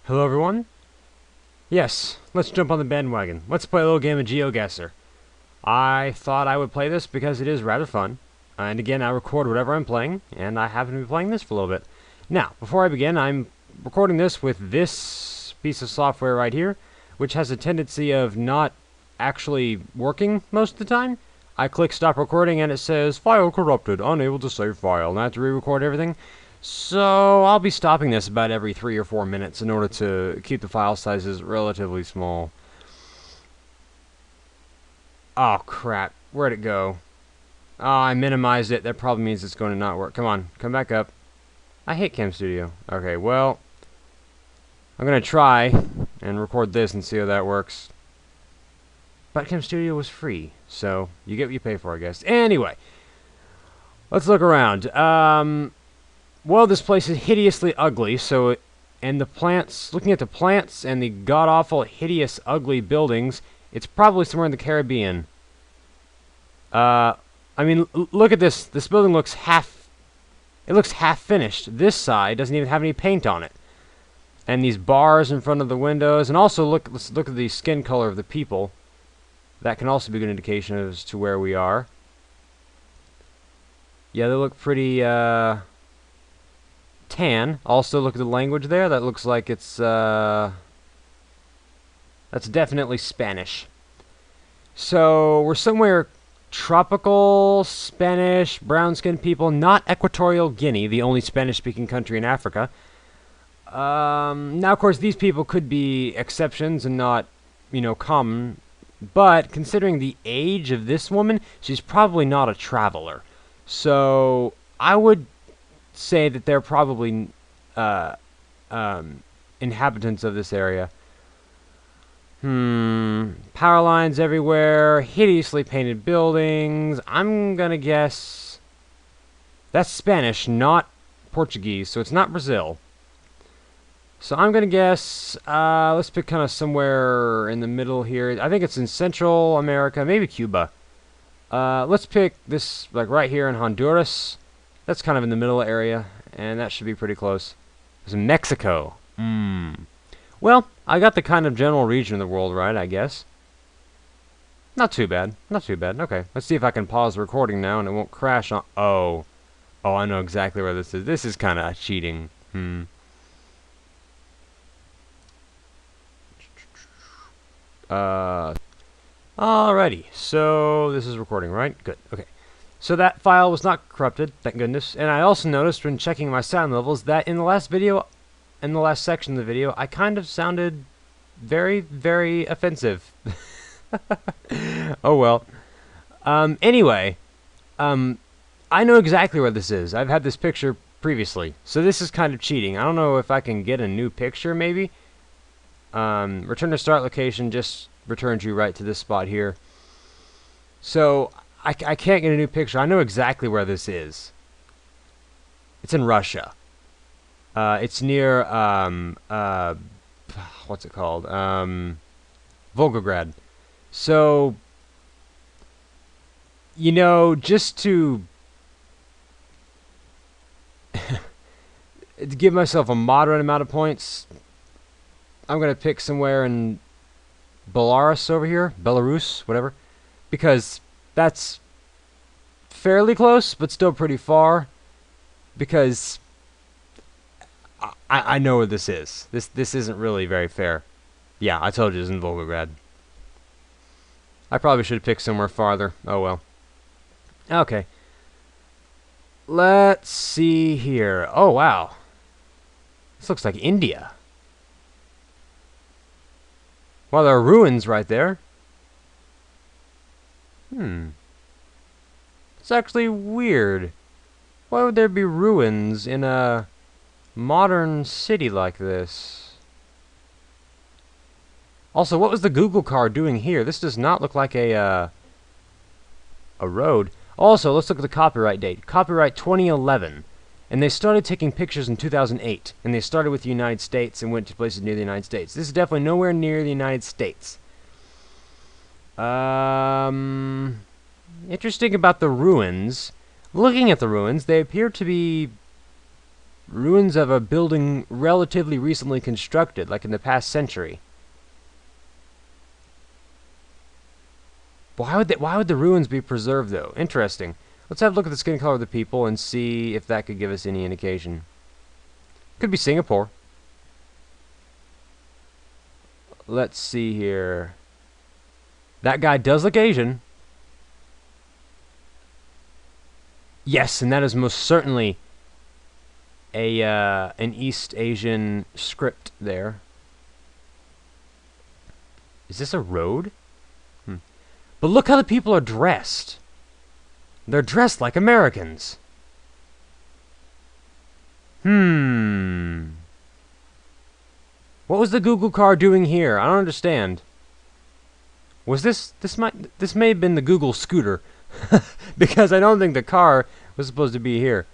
Hello everyone. Yes, let's jump on the bandwagon. Let's play a little game of GeoGuessr. I thought I would play this because it is rather fun. And again, I record whatever I'm playing, and I happen to be playing this for a little bit. Now, before I begin, I'm recording this with this piece of software right here, which has a tendency of not actually working most of the time. I click stop recording and it says, file corrupted, unable to save file, and I have to re-record everything. So I'll be stopping this about every 3 or 4 minutes in order to keep the file sizes relatively small. Oh crap, where'd it go? Oh, I minimized it. That probably means it's going to not work. Come on, come back up. I hate Cam Studio. Okay, well, I'm going to try and record this and see how that works. But Cam Studio was free, so you get what you pay for, I guess. Anyway, let's look around. Well, this place is hideously ugly, and the plants, looking at the plants and the god-awful, hideous, ugly buildings, it's probably somewhere in the Caribbean. I mean, look at this. This building looks half finished. This side doesn't even have any paint on it. And these bars in front of the windows, and also let's look at the skin color of the people. That can also be a good indication as to where we are. Yeah, they look pretty, tan. Also, look at the language there. That looks like it's, that's definitely Spanish. So, we're somewhere tropical, Spanish, brown-skinned people, not Equatorial Guinea, the only Spanish-speaking country in Africa. Now, of course, these people could be exceptions and not, common. But, considering the age of this woman, she's probably not a traveler. So, I would say that they're probably inhabitants of this area. Power lines everywhere, hideously painted buildings. I'm gonna guess that's Spanish, not Portuguese, so it's not Brazil. So I'm gonna guess, let's pick kind of somewhere in the middle here. I think it's in Central America, maybe Cuba. Let's pick this, like right here in Honduras. That's kind of in the middle area, and that should be pretty close. It's Mexico. Well, I got the kind of general region of the world right, I guess. Not too bad. Not too bad. Okay, let's see if I can pause the recording now and it won't crash on... Oh, I know exactly where this is. This is kind of cheating. Alrighty, so this is recording, right? Good, okay. So that file was not corrupted, thank goodness. And I also noticed when checking my sound levels that in the last section of the video, I kind of sounded very, very offensive. Oh well. Anyway, I know exactly where this is. I've had this picture previously, so this is kind of cheating. I don't know if I can get a new picture, maybe. Return to start location just returns you right to this spot here. So, I can't get a new picture. I know exactly where this is. It's in Russia. It's near, what's it called? Volgograd. So, just to give myself a moderate amount of points, I'm going to pick somewhere in Belarus over here. Belarus, whatever. Because that's fairly close, but still pretty far. Because I know where this is. This isn't really very fair. Yeah, I told you it's in Volgograd. I probably should have picked somewhere farther. Oh well. Okay. Let's see here. Oh wow. This looks like India. Well, there are ruins right there. It's actually weird. Why would there be ruins in a modern city like this? Also, what was the Google car doing here? This does not look like a road. Also, let's look at the copyright date. Copyright 2011. And they started taking pictures in 2008. And they started with the United States and went to places near the United States. This is definitely nowhere near the United States. Interesting about the ruins. Looking at the ruins, they appear to be Ruins of a building relatively recently constructed, like in the past century. Why would the ruins be preserved, though? Interesting. Let's have a look at the skin color of the people and see if that could give us any indication. Could be Singapore. Let's see here. That guy does look Asian. Yes, and that is most certainly an East Asian script there. Is this a road? But look how the people are dressed. They're dressed like Americans. What was the Google car doing here? I don't understand. Was this may have been the Google scooter. Because I don't think the car was supposed to be here.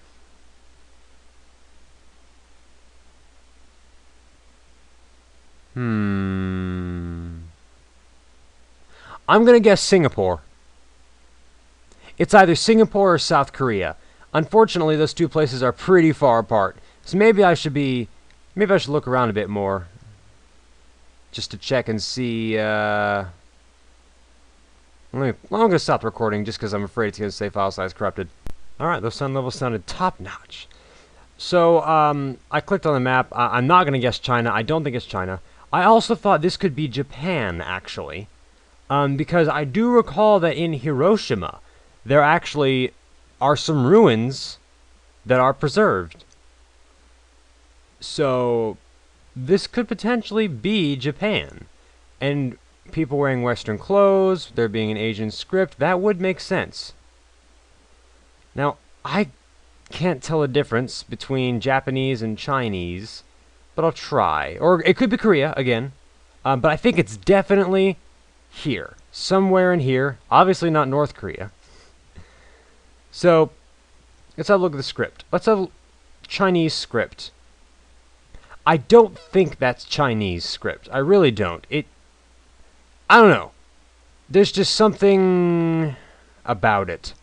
I'm going to guess Singapore. It's either Singapore or South Korea. Unfortunately, those two places are pretty far apart. So maybe I should look around a bit more. Just to check and see, I'm going to stop recording just because I'm afraid it's going to say file size corrupted. Alright, those sound levels sounded top-notch. So, I clicked on the map. I'm not going to guess China. I don't think it's China. I also thought this could be Japan, actually. Because I do recall that in Hiroshima, there actually are some ruins that are preserved. So, this could potentially be Japan. And people wearing Western clothes, there being an Asian script, that would make sense. Now, I can't tell a difference between Japanese and Chinese, but I'll try. Or it could be Korea, again. But I think it's definitely here. Somewhere in here. Obviously not North Korea. So, let's have a look at the script. Let's have a Chinese script. I don't think that's Chinese script. I really don't. I don't know. There's just something about it.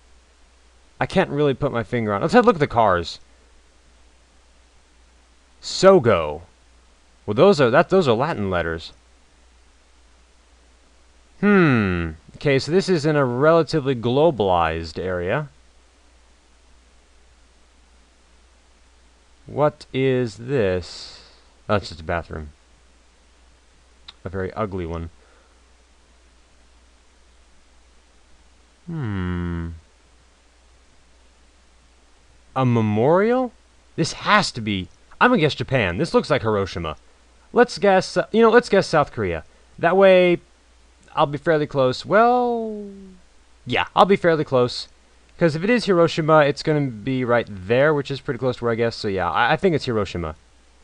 I can't really put my finger on it. Let's have a look at the cars. Sogo. Well, those are Latin letters. Okay, so this is in a relatively globalized area. What is this? Oh, it's just a bathroom. A very ugly one. A memorial? This has to be... I'm gonna guess Japan. This looks like Hiroshima. Let's guess... let's guess South Korea. That way, I'll be fairly close. Well... yeah, I'll be fairly close. Because if it is Hiroshima, it's gonna be right there, which is pretty close to where I guess. So yeah, I think it's Hiroshima.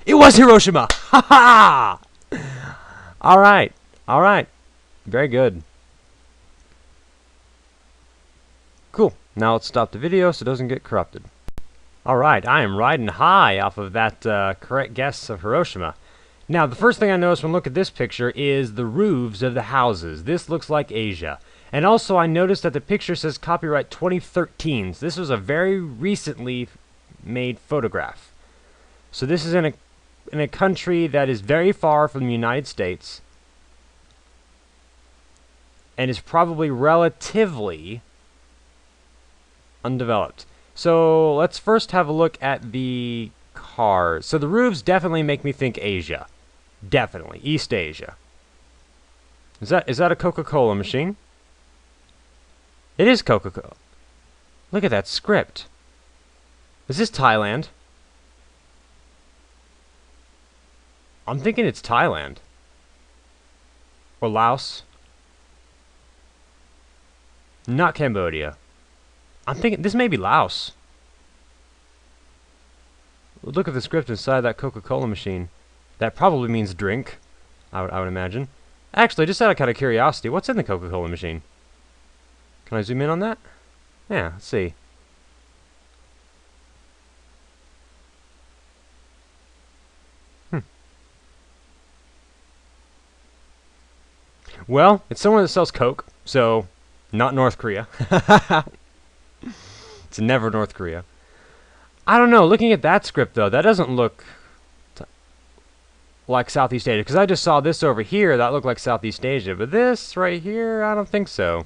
It was Hiroshima! Ha ha! Alright. Alright. Very good. Cool. Now let's stop the video so it doesn't get corrupted. Alright, I am riding high off of that correct guess of Hiroshima. Now, the first thing I noticed when looking at this picture is the roofs of the houses. This looks like Asia. And also, I noticed that the picture says copyright 2013. So this was a very recently made photograph. So this is in a country that is very far from the United States. And is probably relatively undeveloped. So let's first have a look at the cars. So the roofs definitely make me think Asia. Definitely. East Asia. Is that a Coca-Cola machine? It is Coca-Cola. Look at that script. Is this Thailand? I'm thinking it's Thailand. Or Laos. Not Cambodia. I'm thinking this may be Laos. Look at the script inside that Coca-Cola machine. That probably means drink, I would imagine. Actually, just out of curiosity, what's in the Coca-Cola machine? Can I zoom in on that? Yeah, let's see. Well, it's somewhere that sells Coke, so not North Korea. It's never North Korea. I don't know. Looking at that script, though, that doesn't look like Southeast Asia. Because I just saw this over here. That looked like Southeast Asia. But this right here, I don't think so.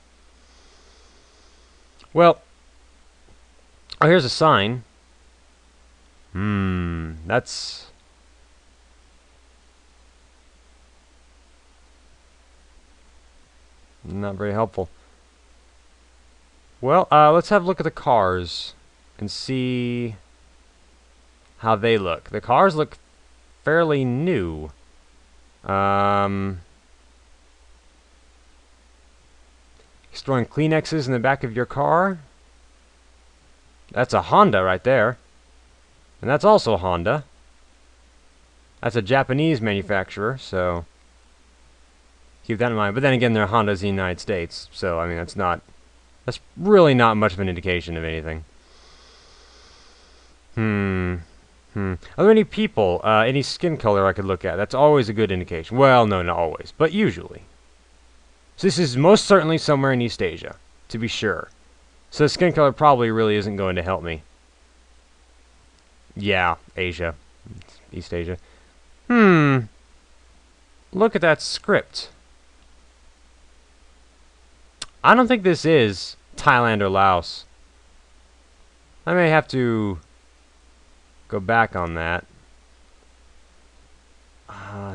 Well, oh, here's a sign. That's... not very helpful. Well, let's have a look at the cars and see how they look. The cars look fairly new. Storing Kleenexes in the back of your car. That's a Honda right there. And that's also a Honda. That's a Japanese manufacturer, so keep that in mind. But then again, they're Hondas in the United States, so I mean that's really not much of an indication of anything. Are there any people, any skin color I could look at? That's always a good indication. Well, no, not always, but usually. So this is most certainly somewhere in East Asia, to be sure. So the skin color probably really isn't going to help me. Yeah, Asia. East Asia. Look at that script. I don't think this is Thailand or Laos. I may have to go back on that.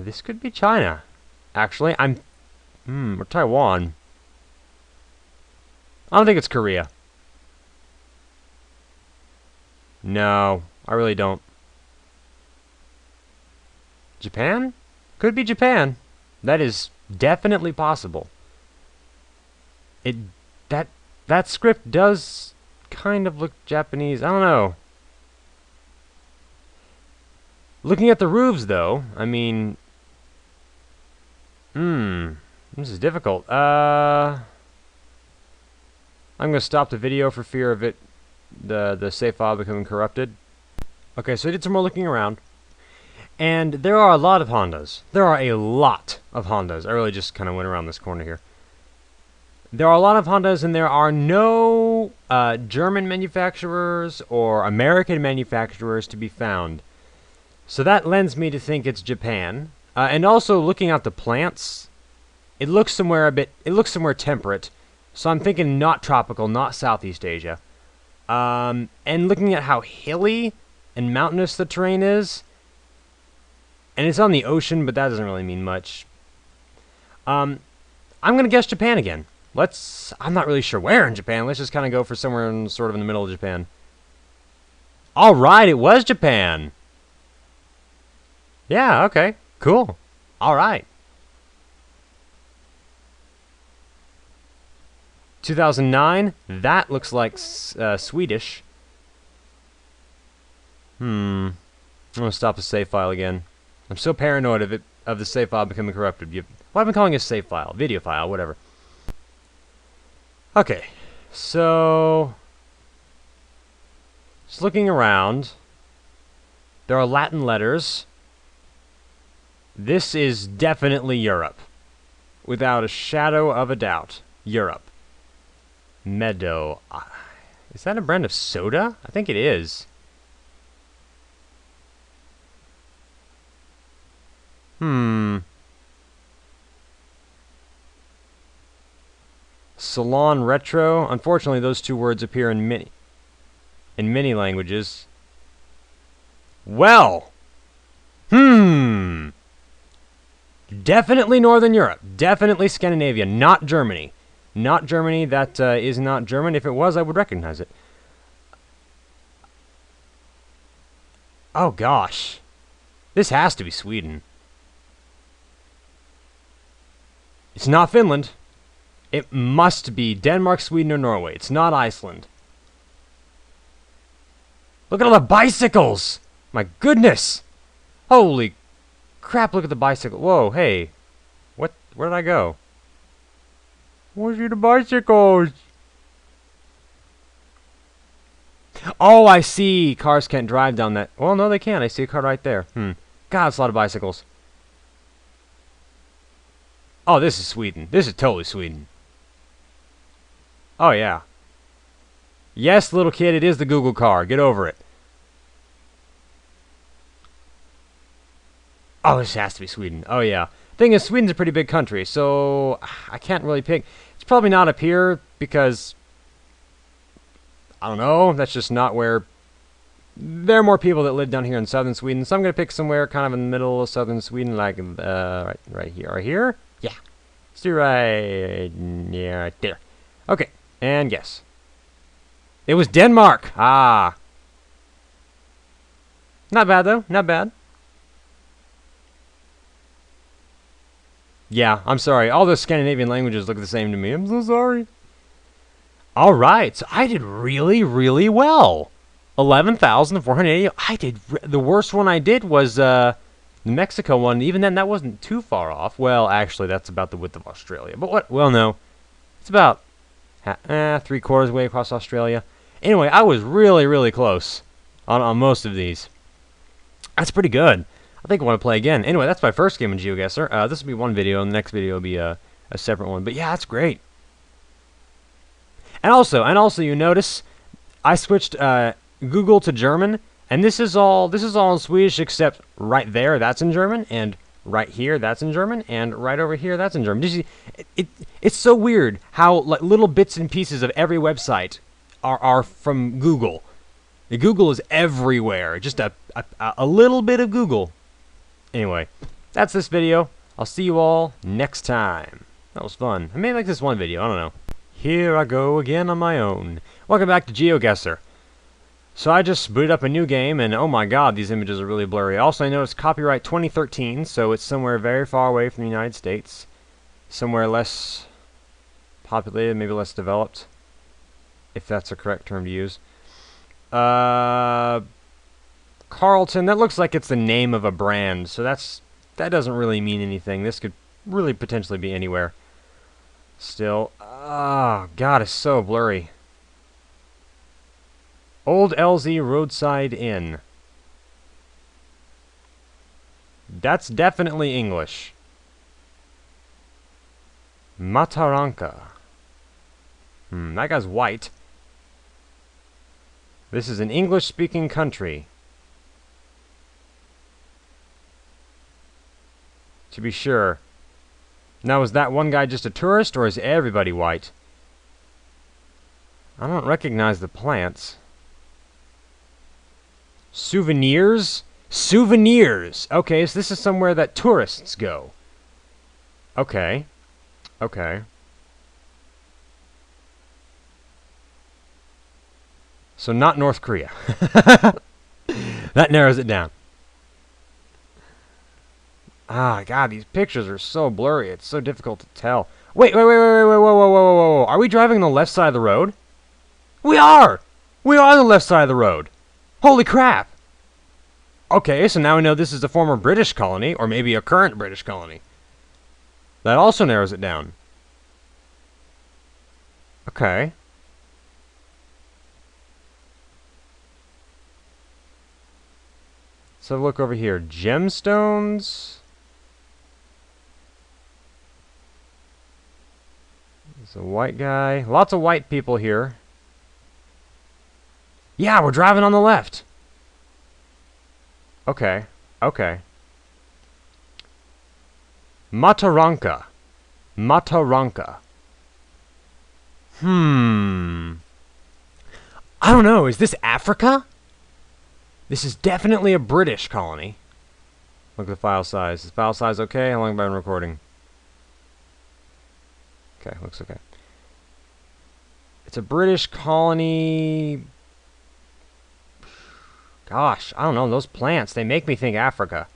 This could be China. Actually, or Taiwan. I don't think it's Korea. No, I really don't. Japan? Could be Japan. That is definitely possible. That script does kind of look Japanese. I don't know. Looking at the roofs, though, I mean, this is difficult. I'm gonna stop the video for fear of the save file becoming corrupted. Okay, so I did some more looking around, and there are a lot of Hondas. There are a lot of Hondas. I really just kind of went around this corner here. There are a lot of Hondas, and there are no German manufacturers or American manufacturers to be found. So that lends me to think it's Japan. And also, looking at the plants, it looks somewhere temperate. So I'm thinking not tropical, not Southeast Asia. And looking at how hilly and mountainous the terrain is, and it's on the ocean, but that doesn't really mean much. I'm gonna guess Japan again. I'm not really sure where in Japan. Let's just kind of go for somewhere sort of in the middle of Japan. All right, it was Japan. Yeah, okay, cool. All right. 2009, that looks like Swedish. I'm gonna stop the save file again. I'm so paranoid of the save file becoming corrupted. What have I been calling a save file? Video file, whatever. Okay, so just looking around, there are Latin letters. This is definitely Europe, without a shadow of a doubt. Europe. Meadow. Is that a brand of soda? I think it is. Salon Retro. Unfortunately, those two words appear in many languages. Well. Definitely Northern Europe. Definitely Scandinavia. Not Germany. Not Germany. That is not German. If it was, I would recognize it. Oh, gosh. This has to be Sweden. It's not Finland. It must be Denmark, Sweden, or Norway. It's not Iceland. Look at all the bicycles! My goodness! Holy crap, look at the bicycle. Whoa, hey. What? Where did I go? Where's the bicycles? Oh, I see. Cars can't drive down that. Well, no, they can. I see a car right there. God, it's a lot of bicycles. Oh, this is Sweden. This is totally Sweden. Oh, yeah. Yes, little kid, it is the Google car. Get over it. Oh, this has to be Sweden. Oh, yeah. Thing is, Sweden's a pretty big country, so I can't really pick. It's probably not up here because, I don't know, that's just not where... There are more people that live down here in southern Sweden, so I'm going to pick somewhere kind of in the middle of southern Sweden, like right here. Right here? Yeah. Let's do right there. Okay, and guess. It was Denmark! Ah. Not bad, though. Not bad. Yeah, I'm sorry. All those Scandinavian languages look the same to me. I'm so sorry. All right, so I did really, really well. 11,480. I did... The worst one I did was the Mexico one. Even then, that wasn't too far off. Well, actually, that's about the width of Australia. But what? Well, no. It's about 3/4 way across Australia. Anyway, I was really, really close on most of these. That's pretty good. I think I want to play again. Anyway, that's my first game in GeoGuessr. This will be one video, and the next video will be a separate one. But yeah, that's great. And also, you notice I switched Google to German, and this is all in Swedish except right there, that's in German, and right here, that's in German, and right over here, that's in German. Did you see, it's so weird how like little bits and pieces of every website are from Google. Google is everywhere. Just a little bit of Google. Anyway, that's this video. I'll see you all next time. That was fun. I may like this one video. I don't know. Here I go again on my own. Welcome back to GeoGuessr. So I just booted up a new game, and oh my god, these images are really blurry. Also, I noticed copyright 2013, so it's somewhere very far away from the United States. Somewhere less populated, maybe less developed, if that's a correct term to use. Carlton, that looks like it's the name of a brand, so that doesn't really mean anything. This could really potentially be anywhere. Still, oh god, it's so blurry. Old LZ Roadside Inn. That's definitely English. Mataranka. That guy's white. This is an English-speaking country. To be sure. Now, is that one guy just a tourist, or is everybody white? I don't recognize the plants. Souvenirs? Souvenirs! Okay, so this is somewhere that tourists go. Okay. Okay. So not North Korea. That narrows it down. Ah, God, these pictures are so blurry. It's so difficult to tell. Wait, whoa. Are we driving on the left side of the road? We are! We are on the left side of the road. Holy crap! Okay, so now we know this is a former British colony, or maybe a current British colony. That also narrows it down. Okay. So look over here. Gemstones. There's a white guy. Lots of white people here. Yeah, we're driving on the left. Okay. Okay. Mataranka. Mataranka. I don't know. Is this Africa? This is definitely a British colony. Look at the file size. Is the file size okay? How long have I been recording? Okay, looks okay. It's a British colony. Gosh, I don't know. Those plants, they make me think Africa.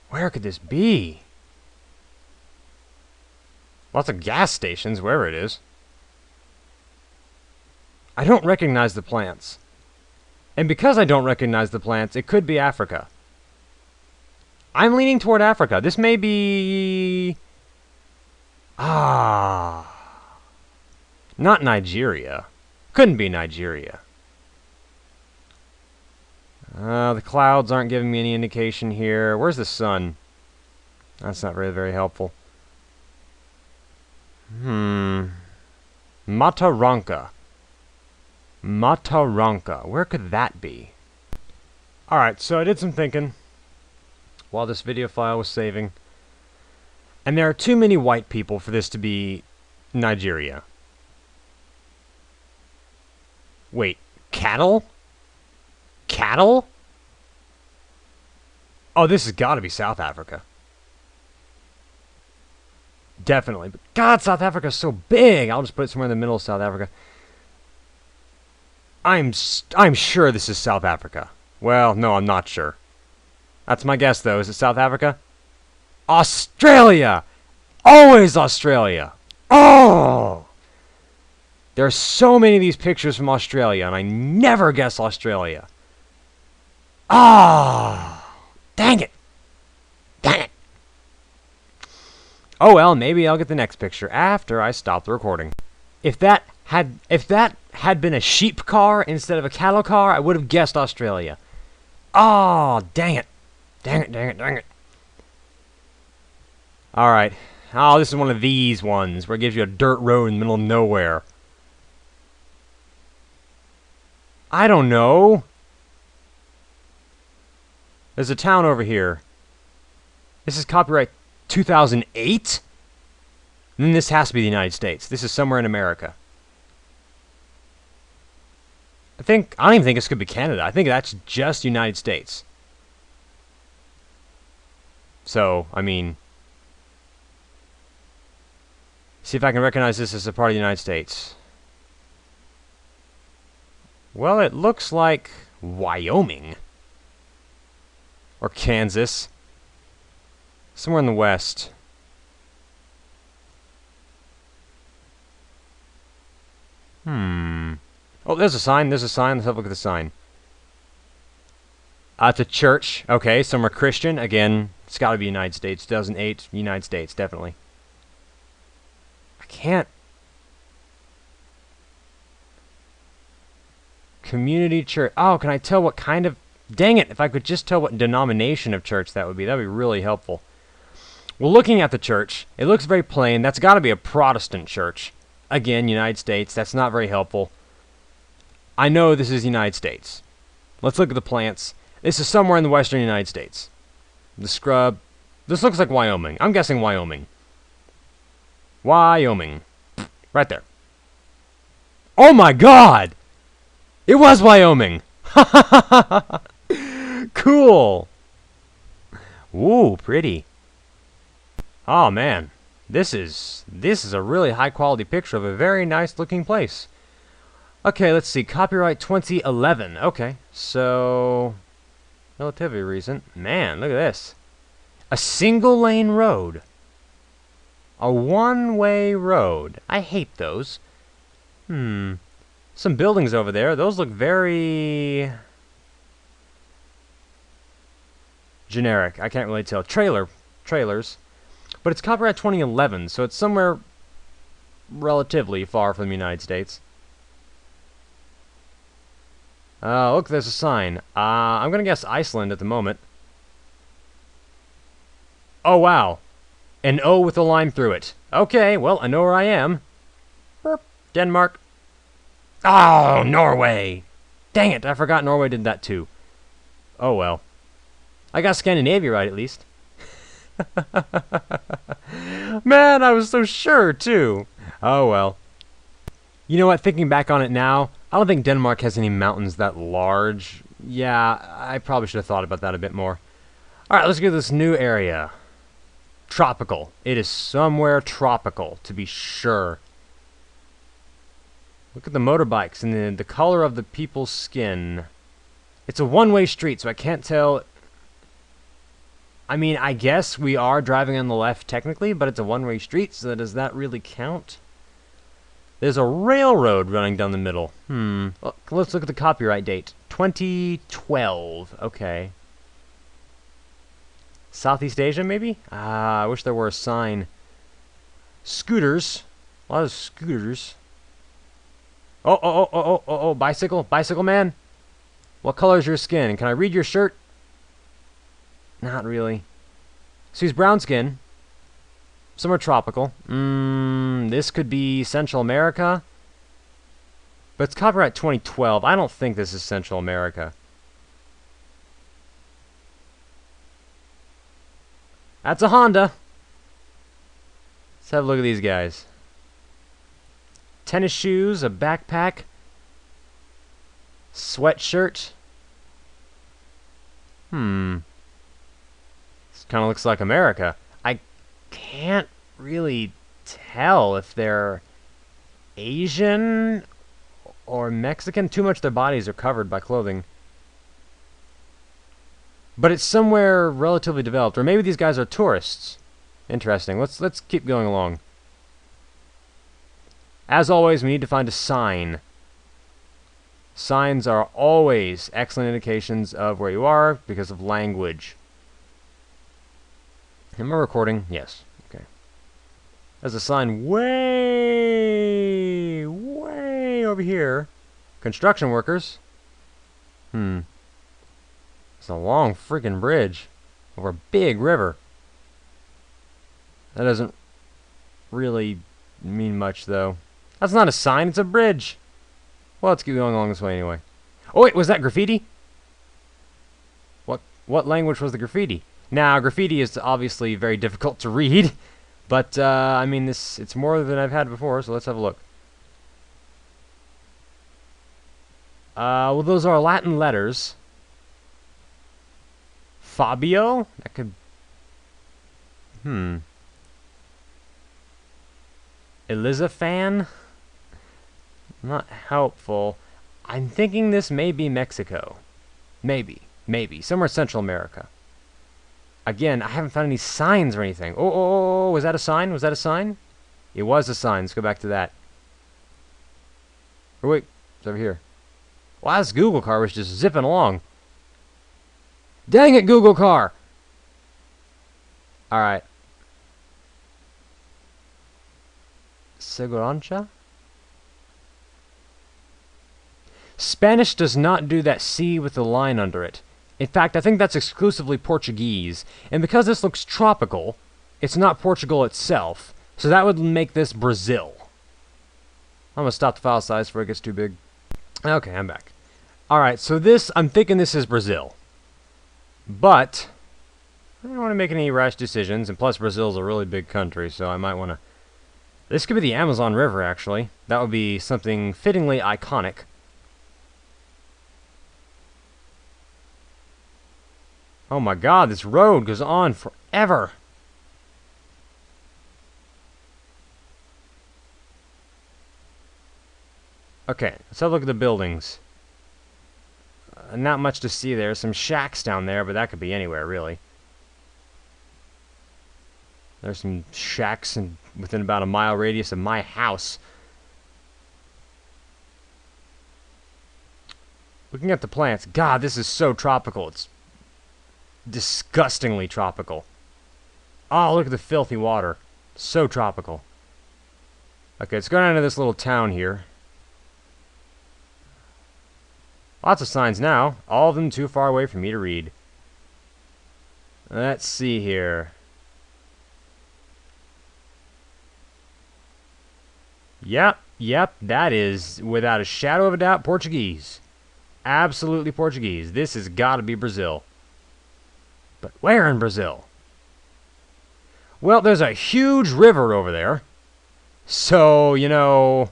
Where could this be? Lots of gas stations, wherever it is. I don't recognize the plants. And because I don't recognize the plants, it could be Africa. I'm leaning toward Africa. This may be... not Nigeria. Couldn't be Nigeria. The clouds aren't giving me any indication here. Where's the sun? That's not really very helpful. Mataranka. Mataranka. Where could that be? Alright, so I did some thinking. while this video file was saving. And there are too many white people for this to be Nigeria. Wait, cattle? Cattle? Oh, this has got to be South Africa. Definitely. But God, South Africa's so big. I'll just put it somewhere in the middle of South Africa. I'm sure this is South Africa. Well, no, I'm not sure. That's my guess, though. Is it South Africa? Australia! Always Australia! Oh! There are so many of these pictures from Australia, and I never guess Australia. Ah! Dang it! Dang it! Oh well, maybe I'll get the next picture after I stop the recording. If that had been a sheep car instead of a cattle car, I would have guessed Australia. Oh, dang it. Dang it, dang it, dang it. Alright. Oh, this is one of these ones where it gives you a dirt road in the middle of nowhere. I don't know. There's a town over here. This is copyright 2008? Then this has to be the United States. This is somewhere in America. I don't even think this could be Canada. I think that's just United States. So, I mean, see if I can recognize this as a part of the United States. Well, it looks like Wyoming. Or Kansas. Somewhere in the west. Oh, there's a sign. There's a sign. Let's have a look at the sign. It's a church. Okay, somewhere Christian. Again, it's got to be United States. 2008, United States, definitely. I can't. Community church. Oh, can I tell what kind of... Dang it, if I could just tell what denomination of church that would be really helpful. Well, looking at the church, it looks very plain. That's got to be a Protestant church. Again, United States. That's not very helpful. I know this is the United States. Let's look at the plants. This is somewhere in the western United States. The scrub. This looks like Wyoming. I'm guessing Wyoming. Wyoming. Right there. Oh my God! It was Wyoming! Cool! Ooh, pretty. Oh man. This is a really high quality picture of a very nice looking place. Okay, let's see. Copyright 2011. Okay, so relatively recent. Man, look at this. A single lane road. A one-way road. I hate those. Some buildings over there. Those look very generic. I can't really tell. Trailers. But it's copyright 2011, so it's somewhere relatively far from the United States. Look, there's a sign. I'm gonna guess Iceland at the moment. Oh, wow. An O with a line through it. Okay, well, I know where I am. Burp. Denmark. Oh, Norway! Dang it, I forgot Norway did that too. Oh, well. I got Scandinavia right, at least. Man, I was so sure, too. Oh, well. You know what, thinking back on it now, I don't think Denmark has any mountains that large. Yeah, I probably should have thought about that a bit more. Alright, let's go to this new area. Tropical. It is somewhere tropical, to be sure. Look at the motorbikes and the color of the people's skin. It's a one-way street, so I can't tell... I mean, I guess we are driving on the left technically, but it's a one-way street, so does that really count? There's a railroad running down the middle. Well, let's look at the copyright date. 2012. Okay. Southeast Asia, maybe? I wish there were a sign. Scooters. A lot of scooters. Oh, bicycle. Bicycle man. What color is your skin? Can I read your shirt? Not really. So he's brown skin. Somewhere tropical. This could be Central America. But it's copyright 2012. I don't think this is Central America. That's a Honda. Let's have a look at these guys. Tennis shoes, a backpack, sweatshirt. This kind of looks like America. I can't really tell if they're Asian or Mexican. Too much of their bodies are covered by clothing. But it's somewhere relatively developed. Or maybe these guys are tourists. Interesting. Let's keep going along. As always, we need to find a sign. Signs are always excellent indications of where you are because of language. Am I recording? Yes. Okay. There's a sign way over here. Construction workers. It's a long freaking bridge over a big river. That doesn't really mean much, though. That's not a sign, it's a bridge. Well, let's keep going along this way anyway. Oh, wait, was that graffiti? What language was the graffiti? Now, graffiti is obviously very difficult to read, but, I mean, it's more than I've had before, so let's have a look. Well, those are Latin letters. Fabio? That could... Elizafan? Not helpful. I'm thinking this may be Mexico. Maybe. Somewhere in Central America. Again, I haven't found any signs or anything. Oh, was that a sign? Was that a sign? It was a sign. Let's go back to that. Oh, wait. It's over here. Wow, this Google car was just zipping along. Dang it, Google car! Alright. Segurança? Spanish does not do that C with the line under it. In fact, I think that's exclusively Portuguese. And because this looks tropical, it's not Portugal itself. So that would make this Brazil. I'm going to stop the file size before it gets too big. Okay, I'm back. Alright, so this, I'm thinking this is Brazil. But I don't want to make any rash decisions. And plus, Brazil's a really big country, so I might want to... This could be the Amazon River, actually. That would be something fittingly iconic. Oh my god, this road goes on forever. Okay, let's have a look at the buildings. Not much to see there. Some shacks down there, but that could be anywhere, really. There's some shacks within about a mile radius of my house. Looking at the plants. God, this is so tropical. It's disgustingly tropical. Oh, look at the filthy water. So tropical. Okay, let's go down to this little town here. Lots of signs now. All of them too far away for me to read. Let's see here. Yep, that is, without a shadow of a doubt, Portuguese. Absolutely Portuguese. This has got to be Brazil. But where in Brazil? Well, there's a huge river over there. So, you know,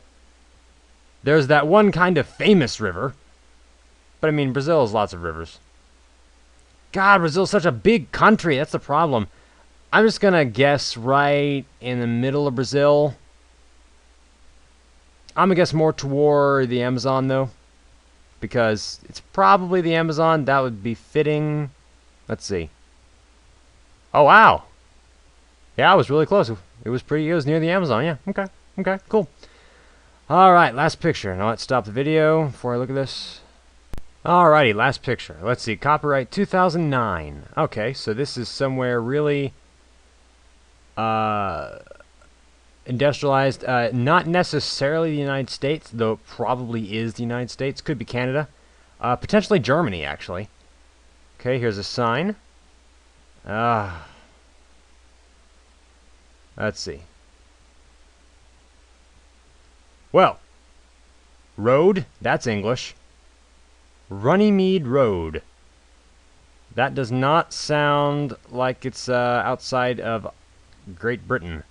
there's that one kind of famous river. But, I mean, Brazil has lots of rivers. God, Brazil's such a big country. That's the problem. I'm just going to guess right in the middle of Brazil. I'm going to guess more toward the Amazon, though. Because it's probably the Amazon. That would be fitting. Let's see. Oh, wow. Yeah, I was really close. It was near the Amazon. Yeah, okay, cool. Alright, last picture. Now let's stop the video before I look at this. Alrighty, last picture. Let's see. Copyright 2009. Okay, so this is somewhere really industrialized. Not necessarily the United States, though it probably is the United States. Could be Canada. Potentially Germany, actually. Okay, here's a sign. Let's see. Well, road, that's English. Runnymede Road. That does not sound like it's outside of Great Britain.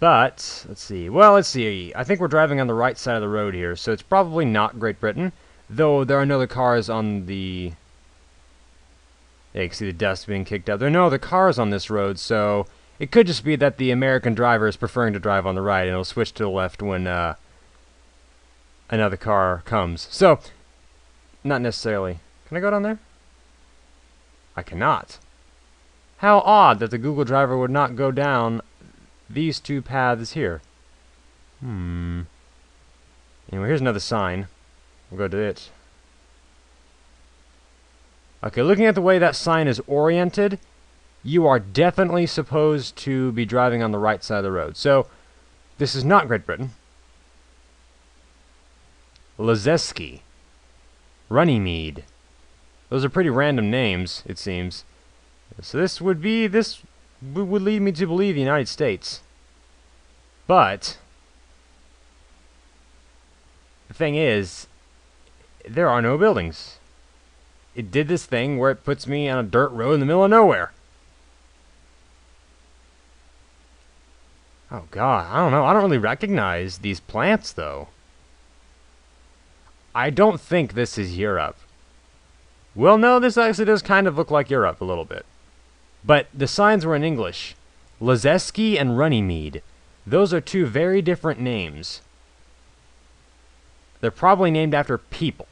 But, let's see. Well, let's see. I think we're driving on the right side of the road here, so it's probably not Great Britain. Though there are no other cars on the... Yeah, you can see the dust being kicked up. There are no other cars on this road, so it could just be that the American driver is preferring to drive on the right, and it'll switch to the left when another car comes. So, not necessarily. Can I go down there? I cannot. How odd that the Google driver would not go down these two paths here. Anyway, here's another sign. We'll go to it. Okay, looking at the way that sign is oriented, you are definitely supposed to be driving on the right side of the road. So, this is not Great Britain. Lazeski. Runnymede. Those are pretty random names, it seems. So this would lead me to believe the United States. But the thing is, there are no buildings. It did this thing where it puts me on a dirt road in the middle of nowhere. Oh God, I don't know. I don't really recognize these plants though. I don't think this is Europe. Well, no, this actually does kind of look like Europe a little bit. But the signs were in English. Lazeski and Runnymede. Those are two very different names. They're probably named after people.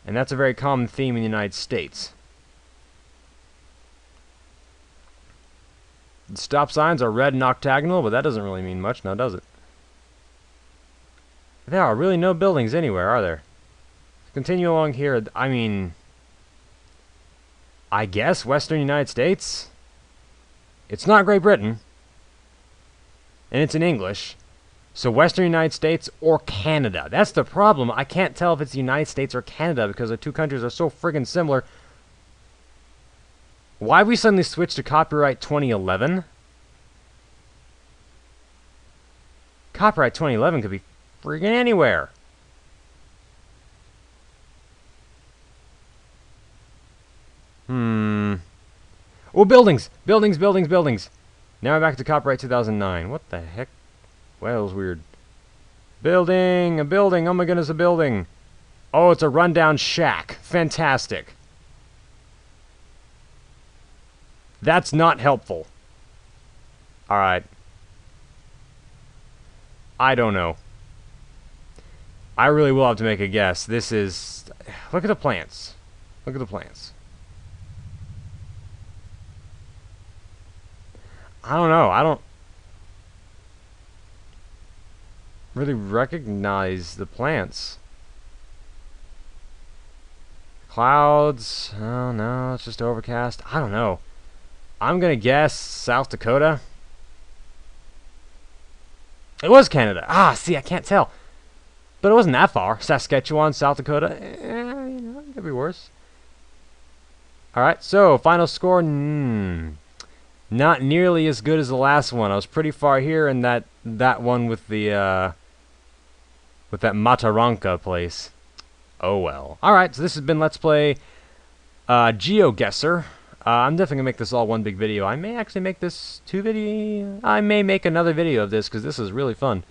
And that's a very common theme in the United States. The stop signs are red and octagonal, but that doesn't really mean much now, does it? There are really no buildings anywhere, are there? Continue along here. I mean, I guess Western United States? It's not Great Britain. And it's in English. So Western United States or Canada. That's the problem. I can't tell if it's the United States or Canada because the two countries are so friggin' similar. Why we suddenly switched to copyright 2011? Copyright 2011 could be friggin' anywhere. Oh, buildings! Buildings, buildings, buildings! Now we're back to copyright 2009. What the heck? Well, that was weird. Building! A building! Oh my goodness, a building! Oh, it's a rundown shack. Fantastic. That's not helpful. Alright. I don't know. I really will have to make a guess. This is... Look at the plants. Look at the plants. I don't know. I don't really recognize the plants. Clouds. Oh no, it's just overcast. I don't know. I'm gonna guess South Dakota. It was Canada. Ah, see, I can't tell. But it wasn't that far. Saskatchewan, South Dakota. You know, it could be worse. Alright, so final score. Not nearly as good as the last one. I was pretty far here in that one with the with that Mataranka place. Oh well. Alright, so this has been Let's Play GeoGuessr. I'm definitely gonna make this all one big video. I may actually make this two video. I may make another video of this because this is really fun.